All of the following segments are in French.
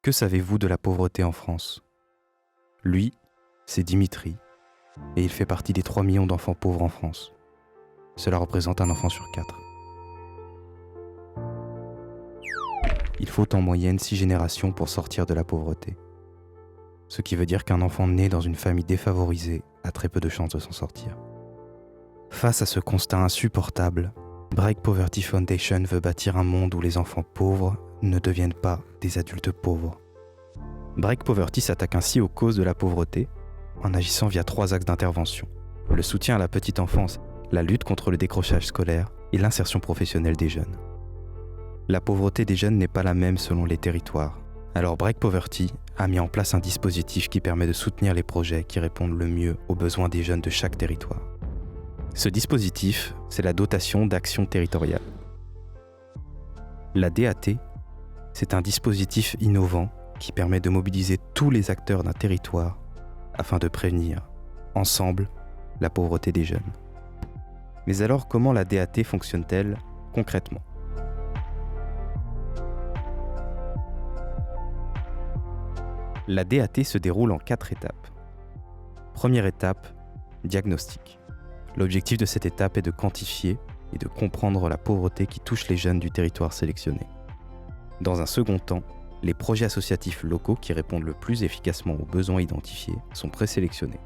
Que savez-vous de la pauvreté en France ? Lui, c'est Dimitri, et il fait partie des 3 millions d'enfants pauvres en France. Cela représente un enfant sur 4. Il faut en moyenne 6 générations pour sortir de la pauvreté. Ce qui veut dire qu'un enfant né dans une famille défavorisée a très peu de chances de s'en sortir. Face à ce constat insupportable, Break Poverty Foundation veut bâtir un monde où les enfants pauvres ne deviennent pas des adultes pauvres. Break Poverty s'attaque ainsi aux causes de la pauvreté en agissant via 3 axes d'intervention. Le soutien à la petite enfance, la lutte contre le décrochage scolaire et l'insertion professionnelle des jeunes. La pauvreté des jeunes n'est pas la même selon les territoires. Alors Break Poverty a mis en place un dispositif qui permet de soutenir les projets qui répondent le mieux aux besoins des jeunes de chaque territoire. Ce dispositif, c'est la dotation d'action territoriale. La DAT, c'est un dispositif innovant qui permet de mobiliser tous les acteurs d'un territoire afin de prévenir, ensemble, la pauvreté des jeunes. Mais alors, comment la DAT fonctionne-t-elle concrètement ? La DAT se déroule en 4 étapes. Première étape, diagnostic. L'objectif de cette étape est de quantifier et de comprendre la pauvreté qui touche les jeunes du territoire sélectionné. Dans un second temps, les projets associatifs locaux qui répondent le plus efficacement aux besoins identifiés sont présélectionnés.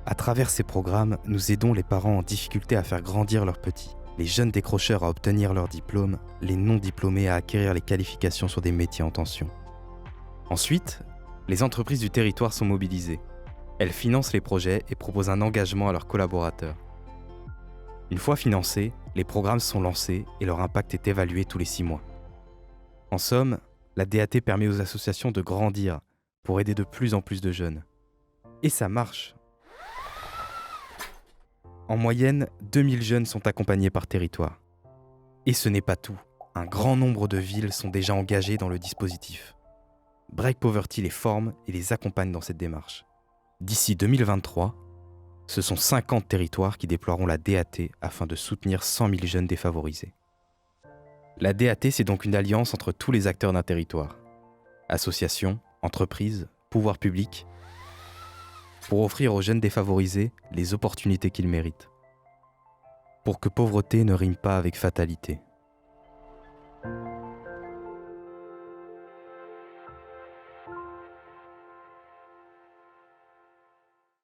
À travers ces programmes, nous aidons les parents en difficulté à faire grandir leurs petits, les jeunes décrocheurs à obtenir leur diplôme, les non-diplômés à acquérir les qualifications sur des métiers en tension. Ensuite, les entreprises du territoire sont mobilisées. Elles financent les projets et proposent un engagement à leurs collaborateurs. Une fois financés, les programmes sont lancés et leur impact est évalué tous les 6 mois. En somme, la DAT permet aux associations de grandir pour aider de plus en plus de jeunes. Et ça marche. En moyenne, 2000 jeunes sont accompagnés par territoire. Et ce n'est pas tout. Un grand nombre de villes sont déjà engagées dans le dispositif. Break Poverty les forme et les accompagne dans cette démarche. D'ici 2023, ce sont 50 territoires qui déploieront la DAT afin de soutenir 100 000 jeunes défavorisés. La DAT, c'est donc une alliance entre tous les acteurs d'un territoire. Associations, entreprises, pouvoirs publics, pour offrir aux jeunes défavorisés les opportunités qu'ils méritent. Pour que pauvreté ne rime pas avec fatalité.